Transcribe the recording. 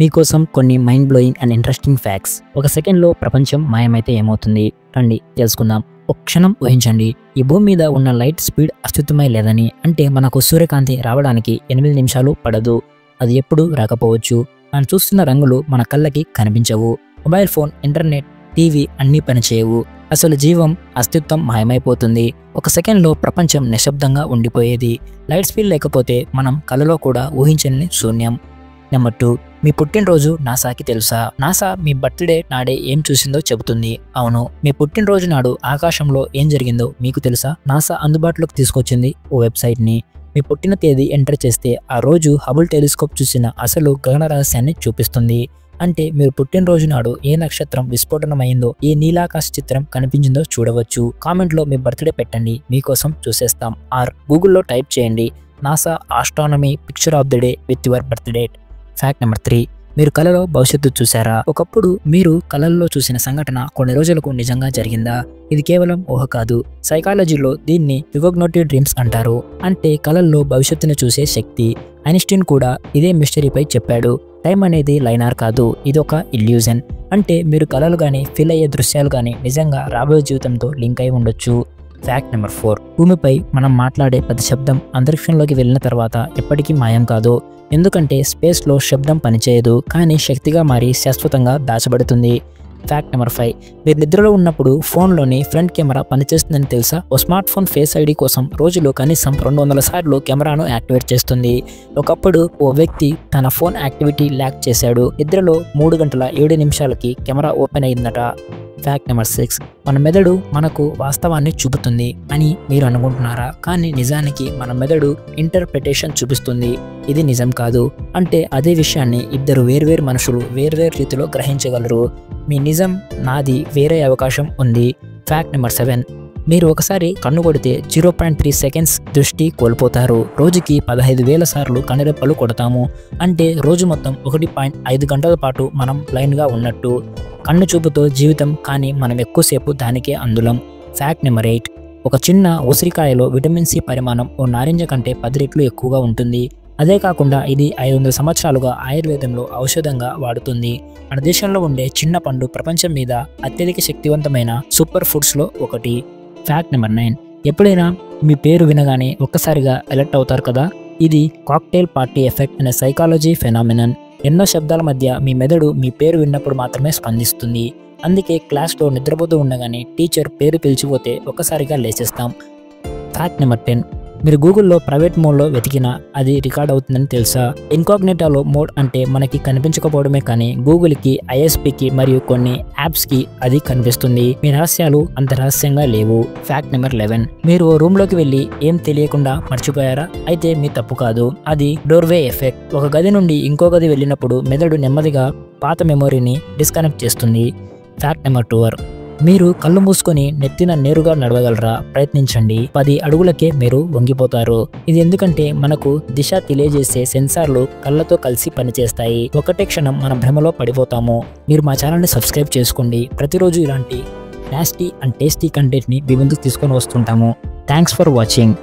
మీకోసం కొన్ని mind blowing and interesting facts. ఒక సెకండ్లో ప్రపంచం మాయమైతే ఏమవుతుంది? రండి తెలుసుకుందాం. ఒక క్షణం ఊహించండి, ఈ భూమి మీద ఉన్న లైట్ స్పీడ్ అస్తిత్వమై లేదని. అంటే మనకు సూర్యకాంతి రావడానికి 8 నిమిషాలు పడదు. అది ఎప్పుడు రాకపోవచ్చు. మనం చూస్తున్న రంగులు మన కళ్ళకి కనిపించవు. మొబైల్ ఫోన్, ఇంటర్నెట్, టీవీ అన్నీ పనిచేయవు. అసలు జీవం, అస్తిత్వం మాయమైపోతుంది. ఒక సెకండ్లో ప్రపంచం నిశ్శబ్దంగా ఉండిపోయేది. లైట్ స్పీడ్ లేకపోతే మనం కలలో కూడా ఊహించని శూన్యం. నెంబర్ 2, మీ పుట్టినరోజు నాసాకి తెలుసా? నాసా మీ బర్త్డే నాడే ఏం చూసిందో చెబుతుంది. అవును, మీ పుట్టినరోజు నాడు ఆకాశంలో ఏం జరిగిందో మీకు తెలుసా? నాసా అందుబాటులోకి తీసుకొచ్చింది ఓ వెబ్సైట్ని. మీ పుట్టిన తేదీ ఎంటర్ చేస్తే ఆ రోజు హబుల్ టెలిస్కోప్ చూసిన అసలు గగన రహస్యాన్ని చూపిస్తుంది. అంటే మీరు పుట్టినరోజు నాడు ఏ నక్షత్రం విస్ఫోటనమైందో, ఏ నీలాకాశ చిత్రం కనిపించిందో చూడవచ్చు. కామెంట్లో మీ బర్త్డే పెట్టండి, మీకోసం చూసేస్తాం. ఆర్ గూగుల్లో టైప్ చేయండి NASA astronomy picture of the day with your birthday. Fact number 3, మీరు కలలో భవిష్యత్తు చూసారా? ఒకప్పుడు మీరు కలల్లో చూసిన సంఘటన కొన్ని రోజులకు నిజంగా జరిగిందా? ఇది కేవలం ఊహ కాదు. సైకాలజీలో దీన్ని యుగోగ్నోటివ్ డ్రీమ్స్ అంటారు. అంటే కలల్లో భవిష్యత్తును చూసే శక్తి. ఐన్స్టీన్ కూడా ఇదే మిస్టరీపై చెప్పాడు. టైం అనేది లైనార్ కాదు, ఇదొక ఇల్యూజన్. అంటే మీరు కలలు కానీ ఫీల్ అయ్యే దృశ్యాలు కానీ నిజంగా రాబోయే జీవితంతో లింక్ అయి ఉండొచ్చు. ఫ్యాక్ట్ నెంబర్ 4, భూమిపై మనం మాట్లాడే ప్రతి శబ్దం అంతరిక్షంలోకి వెళ్ళిన తర్వాత ఎప్పటికీ మాయం కాదు. ఎందుకంటే స్పేస్లో శబ్దం పనిచేయదు, కానీ శక్తిగా మారి శాశ్వతంగా దాచబడుతుంది. ఫ్యాక్ట్ నెంబర్ 5, మీరు నిద్రలో ఉన్నప్పుడు ఫోన్లోని ఫ్రంట్ కెమెరా పనిచేస్తుందని తెలుసా? ఓ స్మార్ట్ ఫోన్ ఫేస్ ఐడి కోసం రోజులో కనీసం 200 సార్లు కెమెరాను యాక్టివేట్ చేస్తుంది. ఒకప్పుడు ఓ వ్యక్తి తన ఫోన్ యాక్టివిటీ ల్యాక్ చేశాడు. నిద్రలో 3 గంటల 7 నిమిషాలకి కెమెరా ఓపెన్ అయిందట. ఫ్యాక్ట్ నెంబర్ 6, మన మెదడు మనకు వాస్తవాన్ని చూపుతుంది అని మీరు అనుకుంటున్నారా? కానీ నిజానికి మన మెదడు ఇంటర్ప్రిటేషన్ చూపిస్తుంది. ఇది నిజం కాదు. అంటే అదే విషయాన్ని ఇద్దరు వేర్వేరు మనుషులు వేర్వేరు రీతిలో గ్రహించగలరు. మీ నిజం, నాది వేరే అవకాశం ఉంది. ఫ్యాక్ట్ నెంబర్ 7, మీరు ఒకసారి కన్ను కొడితే 0.3 సెకండ్స్ దృష్టి కోల్పోతారు. రోజుకి 15,000 సార్లు కనురెప్పలు కొడతాము. అంటే రోజు మొత్తం 1.5 గంటల పాటు మనం బ్లైండ్గా ఉన్నట్టు. కన్ను చూపుతో జీవితం, కానీ మనం ఎక్కువసేపు దానికే అందులం. ఫ్యాక్ట్ నెంబర్ 8, ఒక చిన్న ఉసిరికాయలో విటమిన్ సి పరిమాణం ఓ నారింజ కంటే 10 రెట్లు ఎక్కువగా ఉంటుంది. అదే కాకుండా ఇది 500 సంవత్సరాలుగా ఆయుర్వేదంలో ఔషధంగా వాడుతుంది. మన దేశంలో ఉండే చిన్న పండు ప్రపంచం మీద అత్యధిక శక్తివంతమైన సూపర్ ఫుడ్స్లో ఒకటి. ఫ్యాక్ట్ నెంబర్ 9, ఎప్పుడైనా మీ పేరు వినగానే ఒక్కసారిగా అలర్ట్ అవుతారు కదా? ఇది కాక్టైల్ పార్టీ ఎఫెక్ట్ అనే సైకాలజీ ఫెనామినన్. ఎన్నో శబ్దాల మధ్య మీ మెదడు మీ పేరు విన్నప్పుడు మాత్రమే స్పందిస్తుంది. అందుకే క్లాస్లో నిద్రపోతూ ఉండగానే టీచర్ పేరు పిలిచిపోతే ఒక్కసారిగా లేచేస్తాం. ఫ్యాక్ట్ నెంబర్ 10, మీరు గూగుల్లో ప్రైవేట్ మోడ్లో వెతికినా అది రికార్డ్ అవుతుందని తెలుసా? ఇన్కాగ్నిటోలో మోడ్ అంటే మనకి కనిపించకపోవడమే, కానీ గూగుల్కి, ఐఎస్పీకి మరియు కొన్ని యాప్స్కి అది కనిపిస్తుంది. మీ రహస్యాలు అంత రహస్యంగా లేవు. ఫ్యాక్ట్ నెంబర్ 11, మీరు ఓ రూమ్లోకి వెళ్ళి ఏం తెలియకుండా మర్చిపోయారా? అయితే మీ తప్పు కాదు, అది డోర్వే ఎఫెక్ట్. ఒక గది నుండి ఇంకో గది వెళ్ళినప్పుడు మెదడు నెమ్మదిగా పాత మెమొరీని డిస్కనెక్ట్ చేస్తుంది. ఫ్యాక్ట్ నెంబర్ 12, మీరు కళ్ళు మూసుకొని నెత్తిన నేరుగా నడవగలరా? ప్రయత్నించండి. 10 అడుగులకే మీరు వంగిపోతారు. ఇది ఎందుకంటే మనకు దిశ తెలియజేసే సెన్సార్లు కళ్ళతో కలిసి పనిచేస్తాయి. ఒకటే క్షణం మన భ్రమలో పడిపోతాము. మీరు మా ఛానల్ని సబ్స్క్రైబ్ చేసుకోండి. ప్రతిరోజు ఇలాంటి నాస్టీ అండ్ టేస్టీ కంటెంట్ని మీ ముందుకు తీసుకొని వస్తుంటాము. Thanks for watching.